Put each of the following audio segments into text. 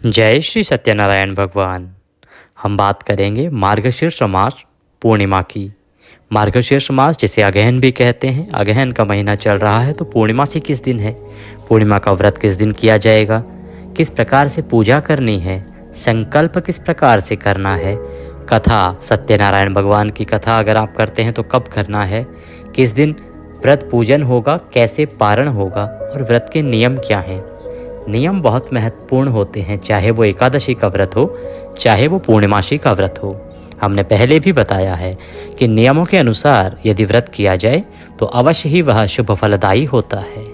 जय श्री सत्यनारायण भगवान। हम बात करेंगे मार्गशीर्ष मास पूर्णिमा की। मार्गशीर्ष मास जिसे अगहन भी कहते हैं, अगहन का महीना चल रहा है तो पूर्णिमा से किस दिन है, पूर्णिमा का व्रत किस दिन किया जाएगा, किस प्रकार से पूजा करनी है, संकल्प किस प्रकार से करना है, कथा सत्यनारायण भगवान की कथा अगर आप करते हैं तो कब करना है, किस दिन व्रत पूजन होगा, कैसे पारण होगा और व्रत के नियम क्या हैं। नियम बहुत महत्वपूर्ण होते हैं, चाहे वो एकादशी का व्रत हो, चाहे वो पूर्णिमासी का व्रत हो। हमने पहले भी बताया है कि नियमों के अनुसार यदि व्रत किया जाए तो अवश्य ही वह शुभ फलदायी होता है।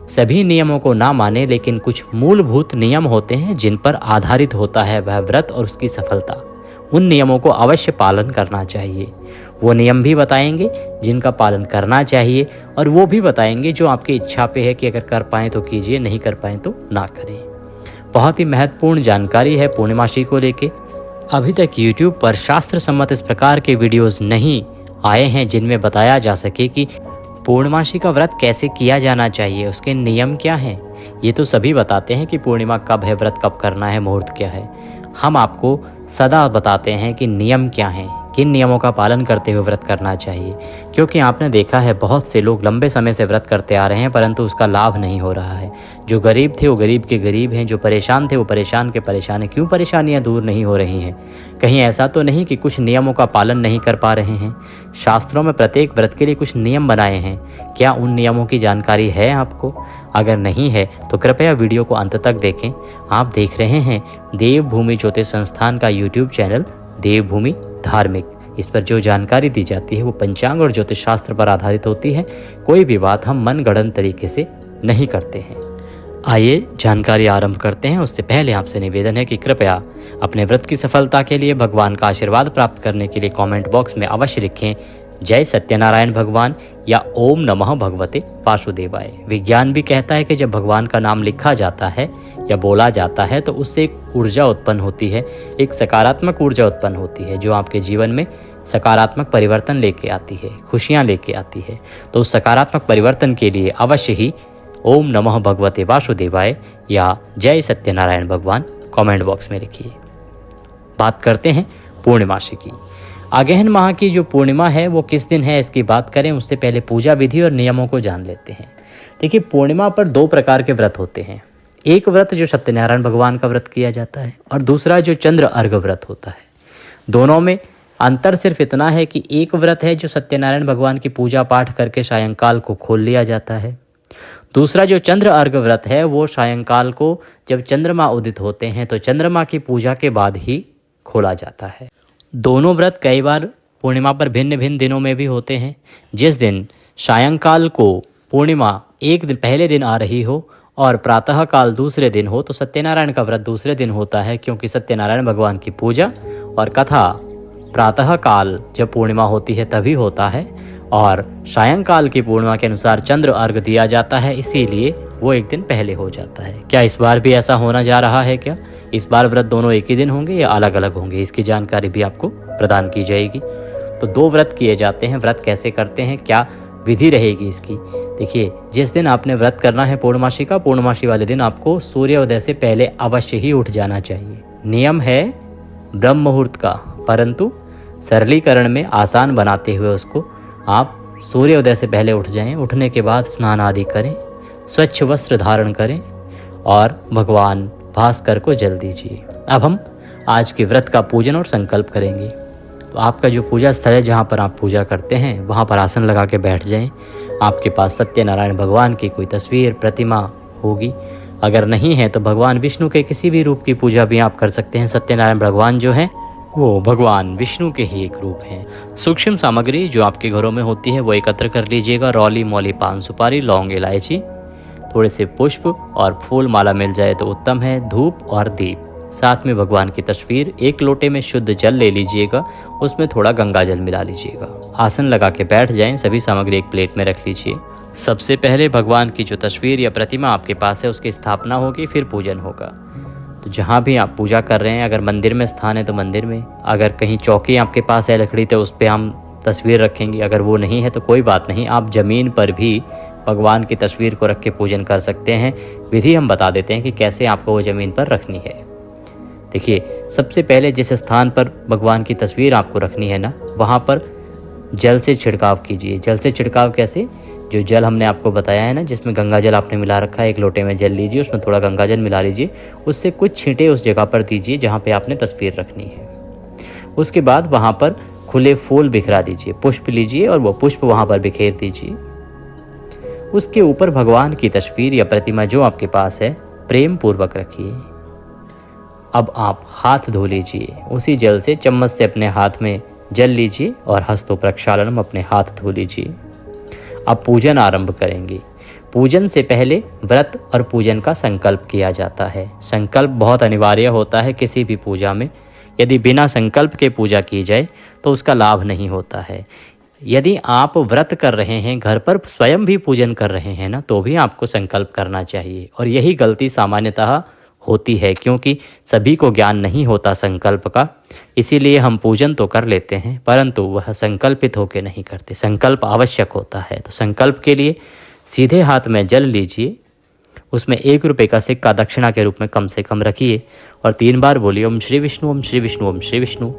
सभी नियमों को ना माने, लेकिन कुछ मूलभूत नियम होते हैं जिन पर आधारित होता है वह व्रत और उसकी सफलता। उन नियमों को अवश्य पालन करना चाहिए। वो नियम भी बताएंगे जिनका पालन करना चाहिए, और वो भी बताएंगे जो आपकी इच्छा पे है कि अगर कर पाएँ तो कीजिए, नहीं कर पाएँ तो ना करें। बहुत ही महत्वपूर्ण जानकारी है पूर्णिमासी को लेके। अभी तक YouTube पर शास्त्र सम्मत इस प्रकार के वीडियोस नहीं आए हैं जिनमें बताया जा सके कि पूर्णिमासी का व्रत कैसे किया जाना चाहिए, उसके नियम क्या हैं। ये तो सभी बताते हैं कि पूर्णिमा कब है, व्रत कब करना है, मुहूर्त क्या है। हम आपको सदा बताते हैं कि नियम क्या हैं, किन नियमों का पालन करते हुए व्रत करना चाहिए। क्योंकि आपने देखा है बहुत से लोग लंबे समय से व्रत करते आ रहे हैं परंतु उसका लाभ नहीं हो रहा है। जो गरीब थे वो गरीब के गरीब हैं, जो परेशान थे वो परेशान के परेशान हैं। क्यों परेशानियां दूर नहीं हो रही हैं? कहीं ऐसा तो नहीं कि कुछ नियमों का पालन नहीं कर पा रहे हैं। शास्त्रों में प्रत्येक व्रत के लिए कुछ नियम बनाए हैं। क्या उन नियमों की जानकारी है आपको? अगर नहीं है तो कृपया वीडियो को अंत तक देखें। आप देख रहे हैं देवभूमि ज्योतिष संस्थान का यूट्यूब चैनल देवभूमि धार्मिक। इस पर जो जानकारी दी जाती है वो पंचांग और ज्योतिष शास्त्र पर आधारित होती है। कोई भी बात हम मनगढ़ंत तरीके से नहीं करते हैं। आइए जानकारी आरंभ करते हैं। उससे पहले आपसे निवेदन है कि कृपया अपने व्रत की सफलता के लिए, भगवान का आशीर्वाद प्राप्त करने के लिए कमेंट बॉक्स में अवश्य लिखें जय सत्यनारायण भगवान या ओम नमः भगवते वासुदेवाय। विज्ञान भी कहता है कि जब भगवान का नाम लिखा जाता है या बोला जाता है तो उससे एक ऊर्जा उत्पन्न होती है, एक सकारात्मक ऊर्जा उत्पन्न होती है जो आपके जीवन में सकारात्मक परिवर्तन लेके आती है, खुशियाँ लेके आती है। तो उस सकारात्मक परिवर्तन के लिए अवश्य ही ओम नमः भगवते वासुदेवाय या जय सत्यनारायण भगवान कमेंट बॉक्स में लिखिए। बात करते हैं पूर्णिमासी की। अगहन माह की जो पूर्णिमा है वो किस दिन है इसकी बात करें उससे पहले पूजा विधि और नियमों को जान लेते हैं। देखिए, पूर्णिमा पर दो प्रकार के व्रत होते हैं। एक व्रत जो सत्यनारायण भगवान का व्रत किया जाता है और दूसरा जो चंद्र अर्घ व्रत होता है। दोनों में अंतर सिर्फ इतना है कि एक व्रत है जो सत्यनारायण भगवान की पूजा पाठ करके सायंकाल को खोल लिया जाता है। दूसरा जो चंद्र अर्घ व्रत है वो सायंकाल को जब चंद्रमा उदित होते हैं तो चंद्रमा की पूजा के बाद ही खोला जाता है। दोनों व्रत कई बार पूर्णिमा पर भिन्न भिन्न दिनों में भी होते हैं। जिस दिन सायंकाल को पूर्णिमा एक दिन पहले दिन आ रही हो और प्रातः काल दूसरे दिन हो तो सत्यनारायण का व्रत दूसरे दिन होता है, क्योंकि सत्यनारायण भगवान की पूजा और कथा प्रातः काल जब पूर्णिमा होती है तभी होता है और सायंकाल की पूर्णिमा के अनुसार चंद्र अर्घ दिया जाता है, इसीलिए वो एक दिन पहले हो जाता है। क्या इस बार भी ऐसा होना जा रहा है? क्या इस बार व्रत दोनों एक ही दिन होंगे या अलग अलग होंगे? इसकी जानकारी भी आपको प्रदान की जाएगी। तो दो व्रत किए जाते हैं। व्रत कैसे करते हैं, क्या विधि रहेगी इसकी? देखिए, जिस दिन आपने व्रत करना है पूर्णमासी का, पूर्णमासी वाले दिन आपको सूर्योदय से पहले अवश्य ही उठ जाना चाहिए। नियम है ब्रह्म मुहूर्त का, परंतु सरलीकरण में आसान बनाते हुए उसको आप सूर्योदय से पहले उठ जाएं। उठने के बाद स्नान आदि करें, स्वच्छ वस्त्र धारण करें और भगवान भास्कर को जल दीजिए। अब हम आज के व्रत का पूजन और संकल्प करेंगे। तो आपका जो पूजा स्थल है जहाँ पर आप पूजा करते हैं वहाँ पर आसन लगा के बैठ जाएं। आपके पास सत्यनारायण भगवान की कोई तस्वीर प्रतिमा होगी, अगर नहीं है तो भगवान विष्णु के किसी भी रूप की पूजा भी आप कर सकते हैं। सत्यनारायण भगवान जो हैं वो भगवान विष्णु के ही एक रूप हैं। सूक्ष्म सामग्री जो आपके घरों में होती है वो एकत्र कर लीजिएगा। रौली, मौली, पान सुपारी, लौंग, इलायची, थोड़े से पुष्प और फूल माला मिल जाए तो उत्तम है। धूप और दीप, साथ में भगवान की तस्वीर। एक लोटे में शुद्ध जल ले लीजिएगा, उसमें थोड़ा गंगा जल मिला लीजिएगा। आसन लगा के बैठ जाएं। सभी सामग्री एक प्लेट में रख लीजिए। सबसे पहले भगवान की जो तस्वीर या प्रतिमा आपके पास है उसकी स्थापना होगी, फिर पूजन होगा। तो जहाँ भी आप पूजा कर रहे हैं, अगर मंदिर में स्थान है तो मंदिर में, अगर कहीं चौकी आपके पास है लकड़ी तो उस पर हम तस्वीर रखेंगे। अगर वो नहीं है तो कोई बात नहीं, आप ज़मीन पर भी भगवान की तस्वीर को रख के पूजन कर सकते हैं। विधि हम बता देते हैं कि कैसे आपको वो ज़मीन पर रखनी है। देखिए, सबसे पहले जिस स्थान पर भगवान की तस्वीर आपको रखनी है ना, वहाँ पर जल से छिड़काव कीजिए। जल से छिड़काव कैसे? जो जल हमने आपको बताया है ना, जिसमें गंगा जल आपने मिला रखा है, एक लोटे में जल लीजिए, उसमें थोड़ा गंगा जल मिला लीजिए, उससे कुछ छींटे उस जगह पर दीजिए जहाँ पे आपने तस्वीर रखनी है। उसके बाद वहाँ पर खुले फूल बिखरा दीजिए, पुष्प लीजिए और वो पुष्प वहाँ पर बिखेर दीजिए। उसके ऊपर भगवान की तस्वीर या प्रतिमा जो आपके पास है प्रेम पूर्वक रखिए। अब आप हाथ धो लीजिए, उसी जल से चम्मच से अपने हाथ में जल लीजिए और हस्तो प्रक्षालनम अपने हाथ धो लीजिए। अब पूजन आरंभ करेंगे। पूजन से पहले व्रत और पूजन का संकल्प किया जाता है। संकल्प बहुत अनिवार्य होता है किसी भी पूजा में। यदि बिना संकल्प के पूजा की जाए तो उसका लाभ नहीं होता है। यदि आप व्रत कर रहे हैं, घर पर स्वयं भी पूजन कर रहे हैं ना, तो भी आपको संकल्प करना चाहिए। और यही गलती सामान्यतः होती है, क्योंकि सभी को ज्ञान नहीं होता संकल्प का। इसीलिए हम पूजन तो कर लेते हैं, परंतु वह संकल्पित होकर नहीं करते। संकल्प आवश्यक होता है। तो संकल्प के लिए सीधे हाथ में जल लीजिए, उसमें 1 रुपये का सिक्का दक्षिणा के रूप में कम से कम रखिए और 3 बार बोलिए ओम श्री विष्णु, ओम श्री विष्णु, ओम श्री विष्णु।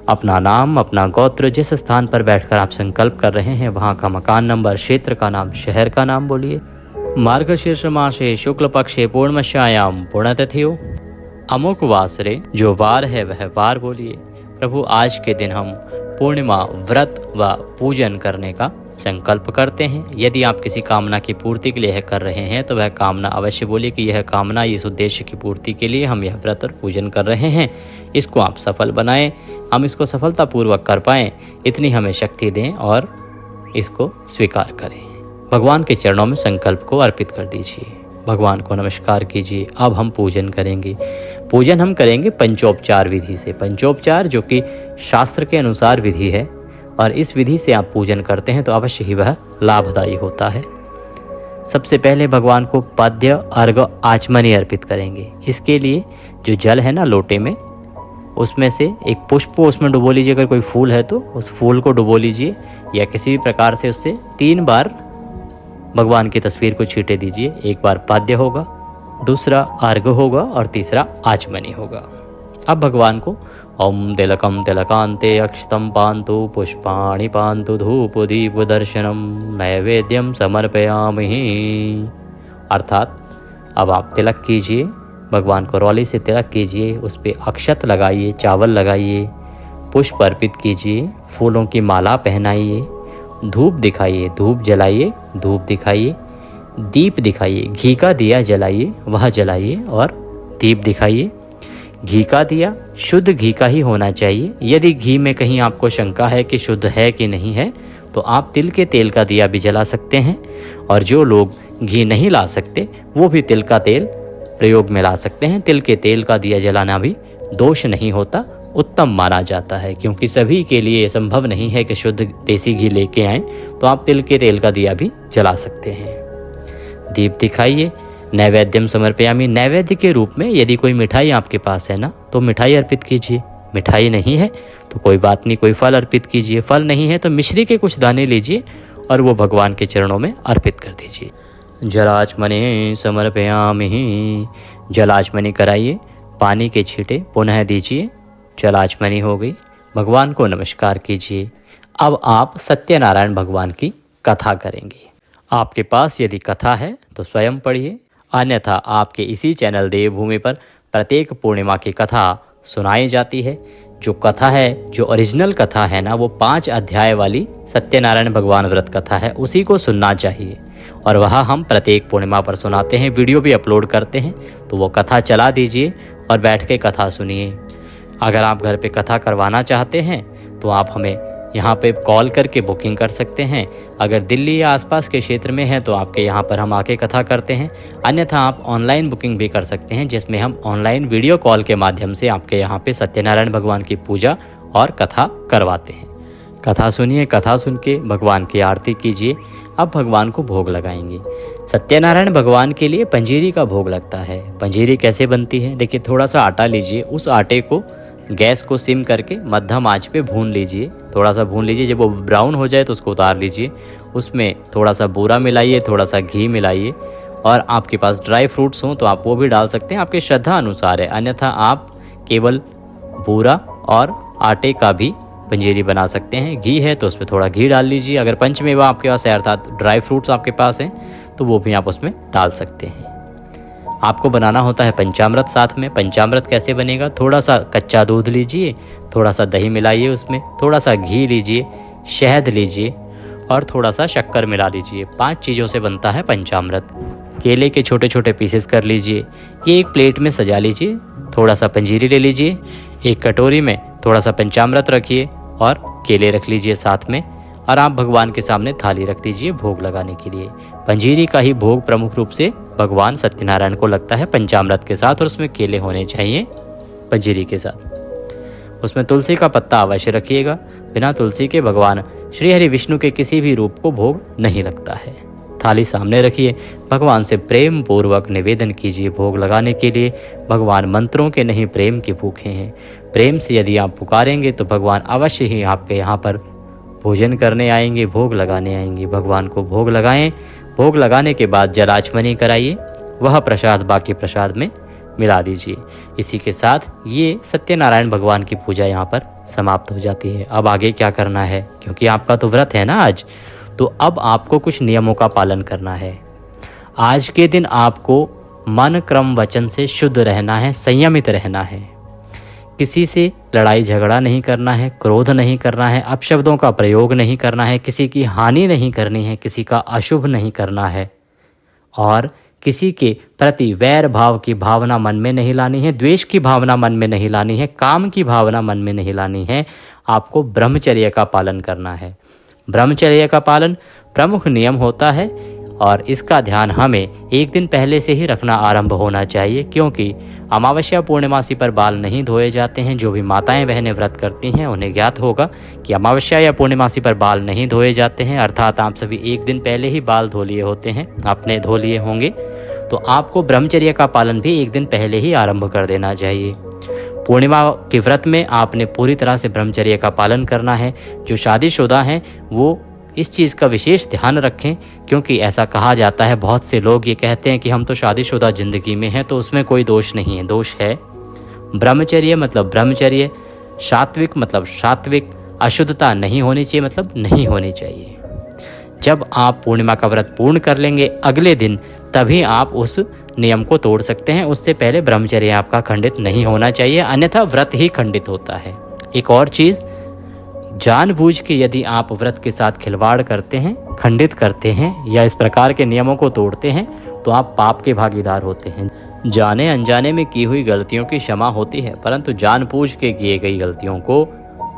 अपना नाम, अपना गोत्र, जिस स्थान पर बैठकर आप संकल्प कर रहे हैं वहाँ का मकान नंबर, क्षेत्र का नाम, शहर का नाम बोलिए। मार्गशीर्ष मासे शुक्ल पक्षे पूर्णमस्यायाम पुण्यतिथियो अमुक वासरे, जो वार है वह वार बोलिए। प्रभु, आज के दिन हम पूर्णिमा व्रत व पूजन करने का संकल्प करते हैं। यदि आप किसी कामना की पूर्ति के लिए यह कर रहे हैं तो वह कामना अवश्य बोलिए कि यह कामना, इस उद्देश्य की पूर्ति के लिए हम यह व्रत और पूजन कर रहे हैं। इसको आप सफल बनाएं, हम इसको सफलतापूर्वक कर पाएं, इतनी हमें शक्ति दें और इसको स्वीकार करें। भगवान के चरणों में संकल्प को अर्पित कर दीजिए, भगवान को नमस्कार कीजिए। अब हम पूजन करेंगे। पूजन हम करेंगे पंचोपचार विधि से। पंचोपचार जो कि शास्त्र के अनुसार विधि है, और इस विधि से आप पूजन करते हैं तो अवश्य ही वह लाभदायी होता है। सबसे पहले भगवान को पद्य, अर्घ, आचमनी अर्पित करेंगे। इसके लिए जो जल है ना लोटे में, उसमें से एक पुष्प को उसमें डुबो लीजिए। अगर कोई फूल है तो उस फूल को डुबो लीजिए, या किसी भी प्रकार से उससे 3 बार भगवान की तस्वीर को छींटे दीजिए। 1 बार पाद्य होगा, दूसरा अर्घ होगा और तीसरा आचमनी होगा। अब भगवान को ओम तिलकम तिलकांते अक्षतम पांतु पुष्पाणि पांतु धूप दीप दर्शनम नैवेद्यम समर्पयामि। अर्थात अब आप तिलक कीजिए, भगवान को रौली से तिलक कीजिए, उस पर अक्षत लगाइए, चावल लगाइए, पुष्प अर्पित कीजिए, फूलों की माला पहनाइए, धूप दिखाइए, धूप जलाइए, धूप दिखाइए, दीप दिखाइए, घी का दिया जलाइए, वह जलाइए और दीप दिखाइए। घी का दिया शुद्ध घी का ही होना चाहिए। यदि घी में कहीं आपको शंका है कि शुद्ध है कि नहीं है, तो आप तिल के तेल का दिया भी जला सकते हैं। और जो लोग घी नहीं ला सकते वो भी तिल का तेल प्रयोग में ला सकते हैं। तिल के तेल का दिया जलाना भी दोष नहीं होता, उत्तम माना जाता है, क्योंकि सभी के लिए संभव नहीं है कि शुद्ध देसी घी लेके आएँ, तो आप तिल के तेल का दिया भी जला सकते हैं। दीप दिखाइए। नैवेद्यम समर्पयामि, नैवेद्य के रूप में यदि कोई मिठाई आपके पास है ना, तो मिठाई अर्पित कीजिए। मिठाई नहीं है तो कोई बात नहीं, कोई फल अर्पित कीजिए। फल नहीं है तो मिश्री के कुछ दाने लीजिए और वो भगवान के चरणों में अर्पित कर दीजिए। जलाचमने समर्पयामि, जलाचमनी कराइए, पानी के छींटे पुनः दीजिए। जलाचमनी हो गई, भगवान को नमस्कार कीजिए। अब आप सत्यनारायण भगवान की कथा करेंगे। आपके पास यदि कथा है तो स्वयं पढ़िए, अन्यथा आपके इसी चैनल देवभूमि पर प्रत्येक पूर्णिमा की कथा सुनाई जाती है। जो कथा है, जो ओरिजिनल कथा है ना, वो 5 अध्याय वाली सत्यनारायण भगवान व्रत कथा है, उसी को सुनना चाहिए। और वह हम प्रत्येक पूर्णिमा पर सुनाते हैं, वीडियो भी अपलोड करते हैं। तो वो कथा चला दीजिए और बैठ के कथा सुनिए। अगर आप घर पे कथा करवाना चाहते हैं तो आप हमें यहाँ पे कॉल करके बुकिंग कर सकते हैं। अगर दिल्ली या आसपास के क्षेत्र में है तो आपके यहाँ पर हम आके कथा करते हैं। अन्यथा आप ऑनलाइन बुकिंग भी कर सकते हैं, जिसमें हम ऑनलाइन वीडियो कॉल के माध्यम से आपके यहाँ पे सत्यनारायण भगवान की पूजा और कथा करवाते हैं। कथा सुनिए, कथा सुन के भगवान की आरती कीजिए। अब भगवान को भोग लगाएंगे। सत्यनारायण भगवान के लिए पंजीरी का भोग लगता है। पंजीरी कैसे बनती है? देखिए, थोड़ा सा आटा लीजिए, उस आटे को गैस को सिम करके मध्यम आंच पे भून लीजिए। थोड़ा सा भून लीजिए, जब वो ब्राउन हो जाए तो उसको उतार लीजिए। उसमें थोड़ा सा बूरा मिलाइए, थोड़ा सा घी मिलाइए, और आपके पास ड्राई फ्रूट्स हों तो आप वो भी डाल सकते हैं, आपके श्रद्धा अनुसार है। अन्यथा आप केवल बूरा और आटे का भी पंजीरी बना सकते हैं। घी है तो उसमें थोड़ा घी डाल लीजिए। अगर पंचमेवा आपके पास है अर्थात ड्राई फ्रूट्स आपके पास हैं तो वो भी आप उसमें डाल सकते हैं। आपको बनाना होता है पंचामृत साथ में। पंचामृत कैसे बनेगा? थोड़ा सा कच्चा दूध लीजिए, थोड़ा सा दही मिलाइए, उसमें थोड़ा सा घी लीजिए, शहद लीजिए और थोड़ा सा शक्कर मिला लीजिए। 5 चीज़ों से बनता है पंचामृत। केले के छोटे छोटे पीसेस कर लीजिए, ये एक प्लेट में सजा लीजिए। थोड़ा सा पंजीरी ले लीजिए, एक कटोरी में थोड़ा सा पंचामृत रखिए और केले रख लीजिए साथ में, और आप भगवान के सामने थाली रख दीजिए भोग लगाने के लिए। पंजीरी का ही भोग प्रमुख रूप से भगवान सत्यनारायण को लगता है पंचामृत के साथ, और उसमें केले होने चाहिए पंजीरी के साथ। उसमें तुलसी का पत्ता अवश्य रखिएगा। बिना तुलसी के भगवान श्री हरि विष्णु के किसी भी रूप को भोग नहीं लगता है। थाली सामने रखिए, भगवान से प्रेम पूर्वक निवेदन कीजिए भोग लगाने के लिए। भगवान मंत्रों के नहीं प्रेम के भूखे हैं। प्रेम से यदि आप पुकारेंगे तो भगवान अवश्य ही आपके यहाँ पर भोजन करने आएंगे, भोग लगाने आएंगे। भगवान को भोग लगाएं। भोग लगाने के बाद जलाचमनी कराइए, वह प्रसाद बाकी प्रसाद में मिला दीजिए। इसी के साथ ये सत्यनारायण भगवान की पूजा यहाँ पर समाप्त हो जाती है। अब आगे क्या करना है, क्योंकि आपका तो व्रत है ना आज, तो अब आपको कुछ नियमों का पालन करना है। आज के दिन आपको मन क्रम वचन से शुद्ध रहना है, संयमित रहना है। किसी से लड़ाई झगड़ा नहीं करना है, क्रोध नहीं करना है, अपशब्दों का प्रयोग नहीं करना है, किसी की हानि नहीं करनी है, किसी का अशुभ नहीं करना है, और किसी के प्रति वैर भाव की भावना मन में नहीं लानी है, द्वेष की भावना मन में नहीं लानी है, काम की भावना मन में नहीं लानी है। आपको ब्रह्मचर्य का पालन करना है। ब्रह्मचर्य का पालन प्रमुख नियम होता है, और इसका ध्यान हमें एक दिन पहले से ही रखना आरंभ होना चाहिए, क्योंकि अमावस्या पूर्णिमासी पर बाल नहीं धोए जाते हैं। जो भी माताएं बहनें व्रत करती हैं उन्हें ज्ञात होगा कि अमावस्या या पूर्णिमासी पर बाल नहीं धोए जाते हैं, अर्थात आप सभी एक दिन पहले ही बाल धो लिए होते हैं, आपने धो लिए होंगे। तो आपको ब्रह्मचर्य का पालन भी एक दिन पहले ही आरंभ कर देना चाहिए। पूर्णिमा के व्रत में आपने पूरी तरह से ब्रह्मचर्य का पालन करना है। जो शादीशुदा हैं वो इस चीज़ का विशेष ध्यान रखें, क्योंकि ऐसा कहा जाता है, बहुत से लोग ये कहते हैं कि हम तो शादीशुदा ज़िंदगी में हैं तो उसमें कोई दोष नहीं है। दोष है। ब्रह्मचर्य मतलब ब्रह्मचर्य, सात्विक मतलब सात्विक, अशुद्धता नहीं होनी चाहिए मतलब नहीं होनी चाहिए। जब आप पूर्णिमा का व्रत पूर्ण कर लेंगे अगले दिन, तभी आप उस नियम को तोड़ सकते हैं। उससे पहले ब्रह्मचर्य आपका खंडित नहीं होना चाहिए, अन्यथा व्रत ही खंडित होता है। एक और चीज़, जानबूझ के यदि आप व्रत के साथ खिलवाड़ करते हैं, खंडित करते हैं या इस प्रकार के नियमों को तोड़ते हैं तो आप पाप के भागीदार होते हैं। जाने अनजाने में की हुई गलतियों की क्षमा होती है, परंतु जानबूझ के किए गई गलतियों को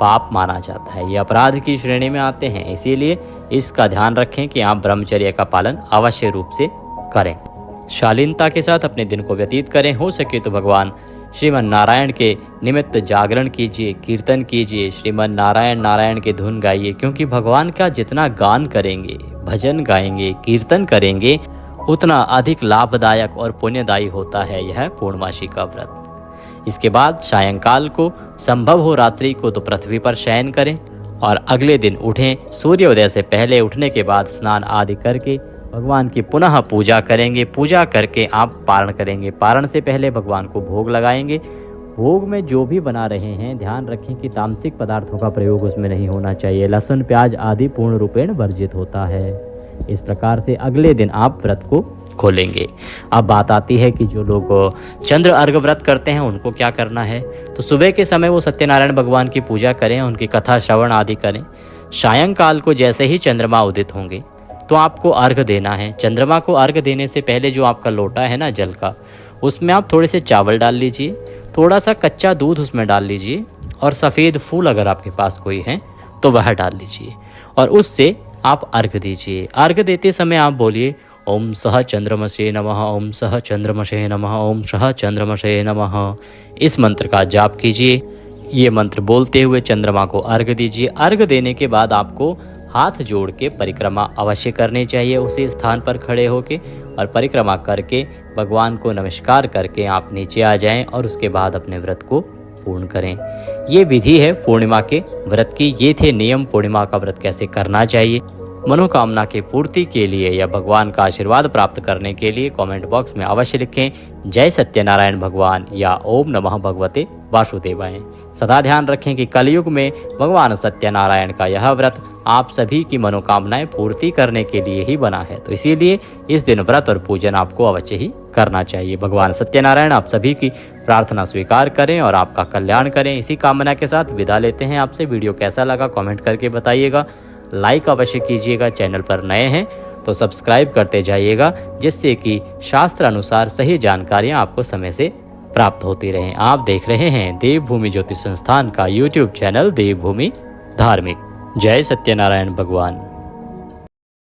पाप माना जाता है, ये अपराध की श्रेणी में आते हैं। इसीलिए इसका ध्यान रखें कि आप ब्रह्मचर्य का पालन अवश्य रूप से करें। शालीनता के साथ अपने दिन को व्यतीत करें। हो सके तो भगवान श्रीमन नारायण के निमित्त जागरण कीजिए, कीर्तन कीजिए, श्रीमन नारायण नारायण के धुन गाइए, क्योंकि भगवान का जितना गान करेंगे, भजन गाएंगे, कीर्तन करेंगे, उतना अधिक लाभदायक और पुण्यदायी होता है यह पूर्णमासी का व्रत। इसके बाद सायंकाल को संभव हो रात्रि को तो पृथ्वी पर शयन करें और अगले दिन उठें। सूर्योदय से पहले उठने के बाद स्नान आदि करके भगवान की पुनः पूजा करेंगे। पूजा करके आप पारण करेंगे। पारण से पहले भगवान को भोग लगाएंगे। भोग में जो भी बना रहे हैं ध्यान रखें कि तामसिक पदार्थों का प्रयोग उसमें नहीं होना चाहिए। लहसुन प्याज आदि पूर्ण रूपेण वर्जित होता है। इस प्रकार से अगले दिन आप व्रत को खोलेंगे। अब बात आती है कि जो लोग चंद्र अर्घ व्रत करते हैं उनको क्या करना है। तो सुबह के समय वो सत्यनारायण भगवान की पूजा करें, उनकी कथा श्रवण आदि करें। सायंकाल को जैसे ही चंद्रमा उदित होंगे तो आपको अर्घ देना है। चंद्रमा को अर्घ देने से पहले जो आपका लोटा है ना जल का, उसमें आप थोड़े से चावल डाल लीजिए, थोड़ा सा कच्चा दूध उसमें डाल लीजिए और सफ़ेद फूल अगर आपके पास कोई है तो वह डाल लीजिए और उससे आप अर्घ दीजिए। अर्घ देते समय आप बोलिए ओम सह चंद्रमसे नमः, ओम सह चंद्रमसे नमः, ओम सह चंद्रमसे नमः। इस मंत्र का जाप कीजिए। ये मंत्र बोलते हुए चंद्रमा को अर्घ दीजिए। अर्घ देने के बाद आपको हाथ जोड़ के परिक्रमा अवश्य करनी चाहिए उसी स्थान पर खड़े होके, और परिक्रमा करके भगवान को नमस्कार करके आप नीचे आ जाएं और उसके बाद अपने व्रत को पूर्ण करें। ये विधि है पूर्णिमा के व्रत की। ये थे नियम पूर्णिमा का व्रत कैसे करना चाहिए। मनोकामना की पूर्ति के लिए या भगवान का आशीर्वाद प्राप्त करने के लिए कमेंट बॉक्स में अवश्य लिखें जय सत्यनारायण भगवान या ओम नमः भगवते वासुदेवाय। सदा ध्यान रखें कि कलयुग में भगवान सत्यनारायण का यह व्रत आप सभी की मनोकामनाएं पूर्ति करने के लिए ही बना है, तो इसीलिए इस दिन व्रत और पूजन आपको अवश्य ही करना चाहिए। भगवान सत्यनारायण आप सभी की प्रार्थना स्वीकार करें और आपका कल्याण करें। इसी कामना के साथ विदा लेते हैं आपसे। वीडियो कैसा लगा कमेंट करके बताइएगा, लाइक अवश्य कीजिएगा। चैनल पर नए हैं तो सब्सक्राइब करते जाइएगा, जिससे कि शास्त्र अनुसार सही जानकारियाँ आपको समय से प्राप्त होती रहें। आप देख रहे हैं देवभूमि ज्योतिष संस्थान का यूट्यूब चैनल देवभूमि धार्मिक। जय सत्यनारायण भगवान।